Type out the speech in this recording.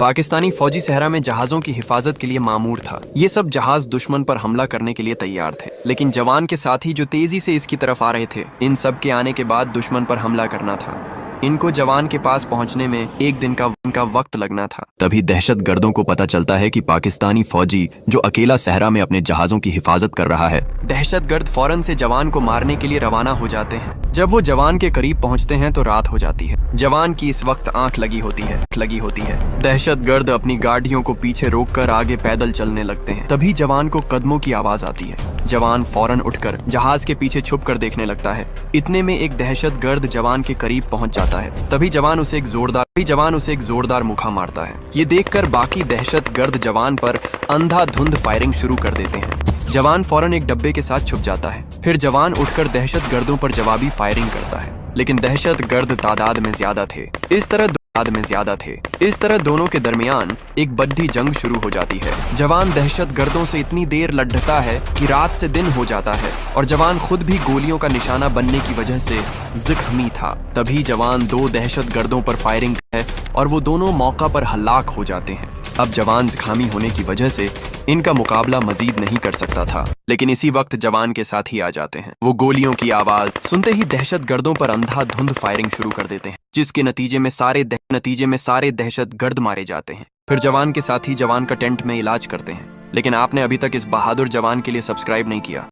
पाकिस्तानी फौजी सहरा में जहाजों की हिफाजत के लिए मामूर था। ये सब जहाज दुश्मन पर हमला करने के लिए तैयार थे, लेकिन जवान के साथी जो तेजी से इसकी तरफ आ रहे थे, इन सब के आने के बाद दुश्मन पर हमला करना था। इनको जवान के पास पहुंचने में एक दिन का वक्त लगना था। तभी दहशतगर्दों को पता चलता है कि पाकिस्तानी फौजी जो अकेला सहरा में अपने जहाजों की हिफाजत कर रहा है। दहशतगर्द फौरन से जवान को मारने के लिए रवाना हो जाते हैं। जब वो जवान के करीब पहुंचते हैं तो रात हो जाती है। जवान की इस वक्त आंख लगी होती है। दहशतगर्द अपनी गाड़ियों को पीछे रोककर आगे पैदल चलने लगते हैं। तभी जवान को कदमों की आवाज आती है। जवान फौरन उठकर जहाज के पीछे छुप कर देखने लगता है। इतने में एक दहशतगर्द जवान के करीब पहुंच जाता है। तभी जवान उसे एक जोरदार मुक्का मारता है। ये देखकर बाकी दहशतगर्द जवान पर अंधाधुंध फायरिंग शुरू कर देते हैं। जवान फौरन एक डब्बे के साथ छुप जाता है। फिर जवान उठकर दहशतगर्दों पर जवाबी फायरिंग करता है, लेकिन दहशतगर्द तादाद में ज्यादा थे। इस तरह दोनों के दरमियान एक बड्ढी जंग शुरू हो जाती है। जवान दहशतगर्दों से इतनी देर लड़ता है कि रात से दिन हो जाता है और जवान खुद भी गोलियों का निशाना बनने की वजह से जख्मी था। तभी जवान दो दहशतगर्दों पर फायरिंग है और वो दोनों मौका पर हलाक हो जाते हैं। अब जवान जख्मी होने की वजह से इनका मुकाबला मजीद नहीं कर सकता था, लेकिन इसी वक्त जवान के साथ ही आ जाते हैं। वो गोलियों की आवाज सुनते ही दहशतगर्दों पर अंधाधुंध फायरिंग शुरू कर देते हैं, जिसके नतीजे में सारे दहशतगर्द मारे जाते हैं। फिर जवान के साथी जवान का टेंट में इलाज करते हैं, लेकिन आपने अभी तक इस बहादुर जवान के लिए सब्सक्राइब नहीं किया